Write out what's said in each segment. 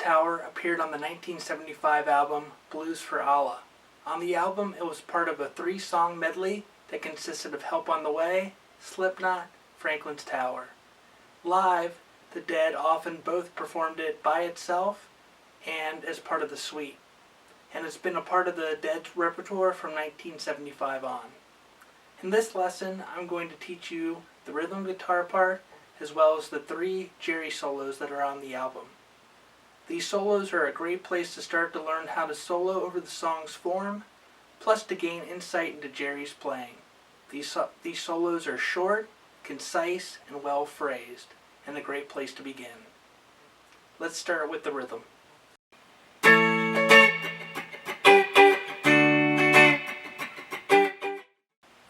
Tower appeared on the 1975 album Blues for Allah. On the album, it was part of a 3-song medley that consisted of Help on the Way, Slipknot, Franklin's Tower. Live, the Dead often both performed it by itself and as part of the suite, and it's been a part of the Dead's repertoire from 1975 on. In this lesson, I'm going to teach you the rhythm guitar part as well as the 3 Jerry solos that are on the album. These solos are a great place to start to learn how to solo over the song's form, plus to gain insight into Jerry's playing. These solos are short, concise, and well phrased, and a great place to begin. Let's start with the rhythm.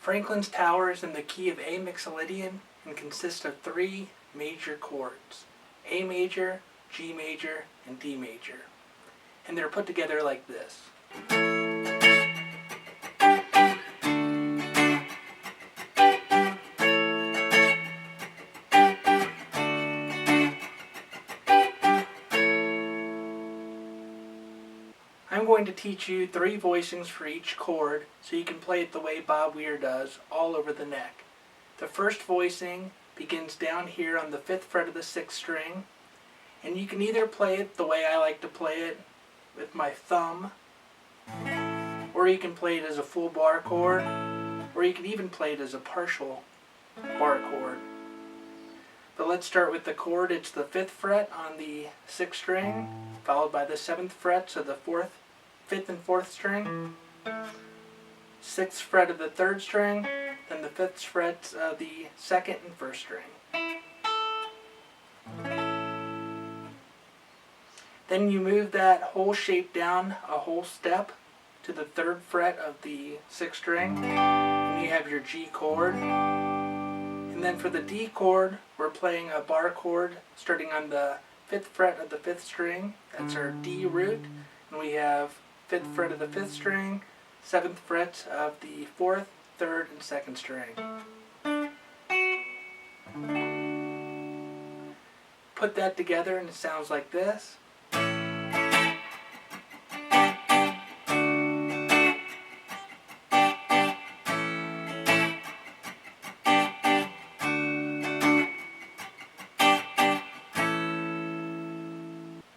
Franklin's Tower is in the key of A Mixolydian and consists of 3 major chords: A major, G major, and D major. And they're put together like this. I'm going to teach you 3 voicings for each chord so you can play it the way Bob Weir does, all over the neck. The first voicing begins down here on the 5th fret of the 6th string, and you can either play it the way I like to play it with my thumb, or you can play it as a full bar chord, or you can even play it as a partial bar chord. But let's start with the chord. It's the 5th fret on the 6th string, followed by the 7th fret, so the 5th and 4th string, 6th fret of the 3rd string, then the 5th fret of the 2nd and 1st string. Then you move that whole shape down a whole step to the 3rd fret of the 6th string, and you have your G chord. And then for the D chord, we're playing a bar chord starting on the 5th fret of the 5th string. That's our D root. And we have 5th fret of the 5th string, 7th fret of the 4th, 3rd, and 2nd string. Put that together and it sounds like this.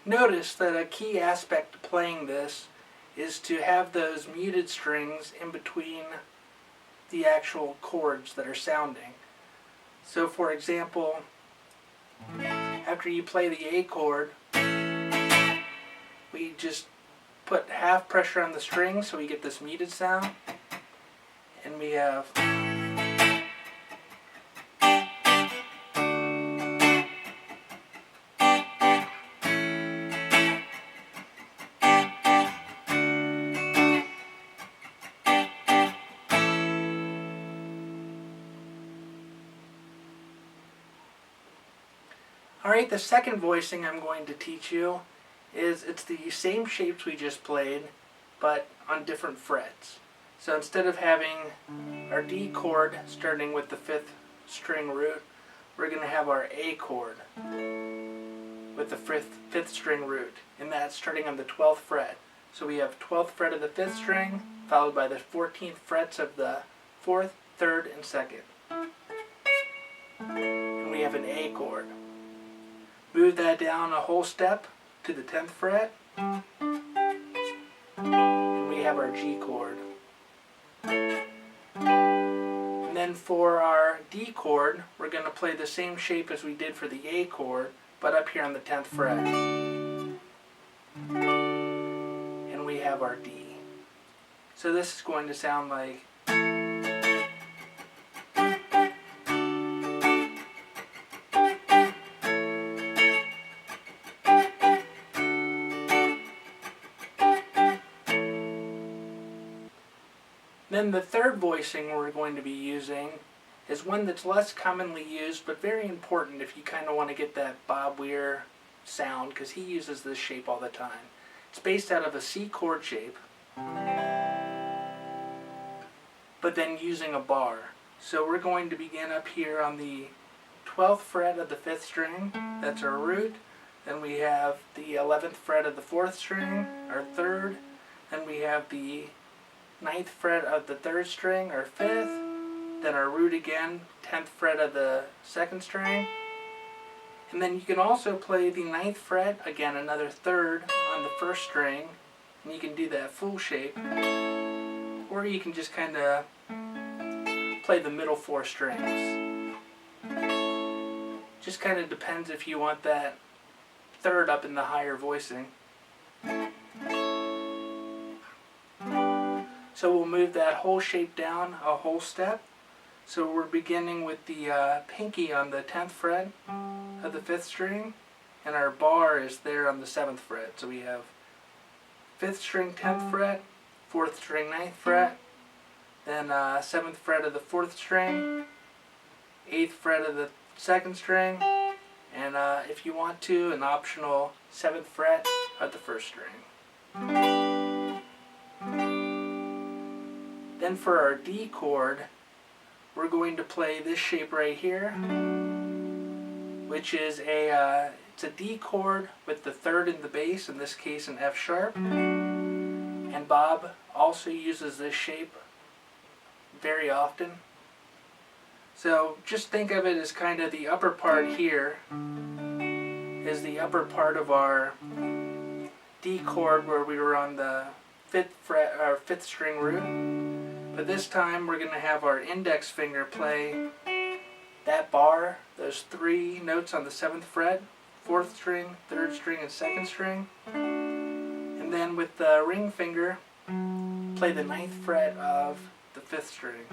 Notice that a key aspect to playing this is to have those muted strings in between the actual chords that are sounding. So for example, after you play the A chord, we just put half pressure on the string so we get this muted sound, and we have Alright, the second voicing I'm going to teach you it's the same shapes we just played, but on different frets. So instead of having our D chord starting with the 5th string root, we're going to have our A chord with the 5th string root, and that's starting on the 12th fret. So we have 12th fret of the 5th string, followed by the 14th frets of the 4th, 3rd, and 2nd. And we have an A chord. Move that down a whole step to the 10th fret, and we have our G chord. And then for our D chord, we're going to play the same shape as we did for the A chord, but up here on the 10th fret. And we have our D. So this is going to sound like Then the third voicing we're going to be using is one that's less commonly used, but very important if you kind of want to get that Bob Weir sound, because he uses this shape all the time. It's based out of a C chord shape, but then using a bar. So we're going to begin up here on the 12th fret of the 5th string. That's our root. Then we have the 11th fret of the 4th string, our 3rd. Then we have the 9th fret of the 3rd string, our 5th. Then our root again, 10th fret of the 2nd string. And then you can also play the 9th fret, again another 3rd on the 1st string. And you can do that full shape. Or you can just kind of play the middle 4 strings. Just kind of depends if you want that 3rd up in the higher voicing. So we'll move that whole shape down a whole step. So we're beginning with the pinky on the 10th fret of the 5th string, and our bar is there on the 7th fret. So we have 5th string 10th fret, 4th string 9th fret, then 7th fret of the 4th string, 8th fret of the 2nd string, and if you want to, an optional 7th fret of the 1st string. Then for our D chord, we're going to play this shape right here, which is it's a D chord with the 3rd in the bass, in this case an F sharp. And Bob also uses this shape very often. So just think of it as kind of the upper part here is the upper part of our D chord where we were on the 5th fret, our 5th string root. But this time we're going to have our index finger play that bar, those 3 notes on the 7th fret, 4th string, 3rd string, and 2nd string. And then with the ring finger, play the 9th fret of the 5th string.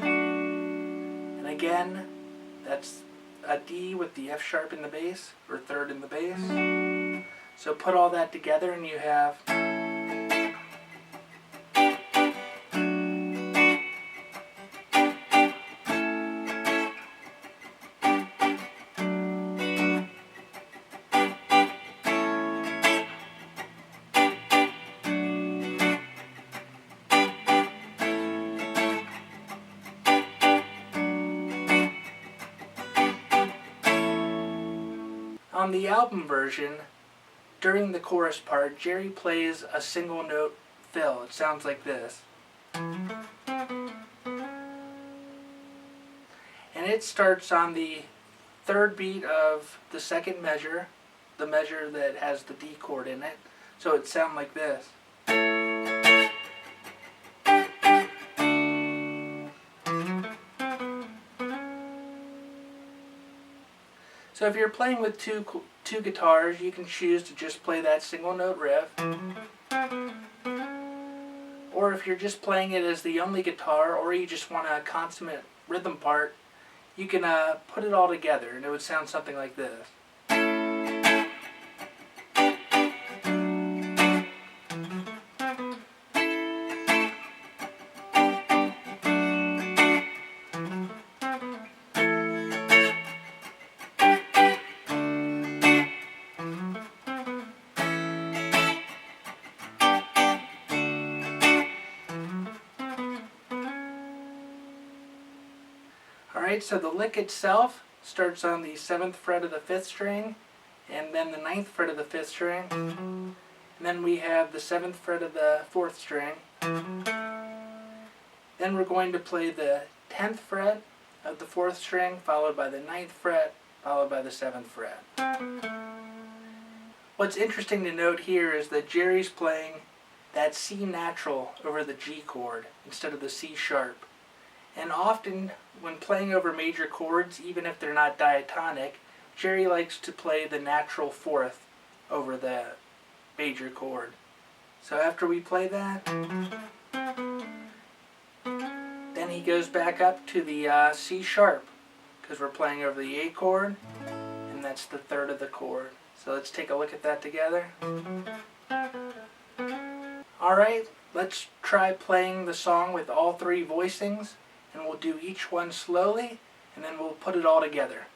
And again, that's a D with the F sharp in the bass, or 3rd in the bass. So put all that together and you have on the album version, during the chorus part, Jerry plays a single note fill. It sounds like this. And it starts on the 3rd beat of the 2nd measure, the measure that has the D chord in it. So it sounds like this. So if you're playing with two guitars, you can choose to just play that single note riff. Or if you're just playing it as the only guitar, or you just want a consummate rhythm part, you can put it all together and it would sound something like this. Alright, so the lick itself starts on the 7th fret of the 5th string, and then the 9th fret of the 5th string, and then we have the 7th fret of the 4th string. Then we're going to play the 10th fret of the 4th string, followed by the 9th fret, followed by the 7th fret. What's interesting to note here is that Jerry's playing that C natural over the G chord instead of the C sharp. And often, when playing over major chords, even if they're not diatonic, Jerry likes to play the natural 4th over the major chord. So after we play that, then he goes back up to the C sharp, because we're playing over the A chord, and that's the 3rd of the chord. So let's take a look at that together. Alright, let's try playing the song with all 3 voicings. And we'll do each one slowly, and then we'll put it all together.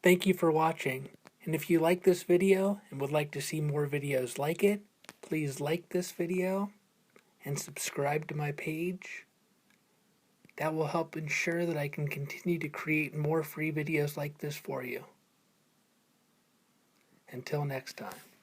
Thank you for watching. And if you like this video and would like to see more videos like it, please like this video and subscribe to my page. That will help ensure that I can continue to create more free videos like this for you. Until next time.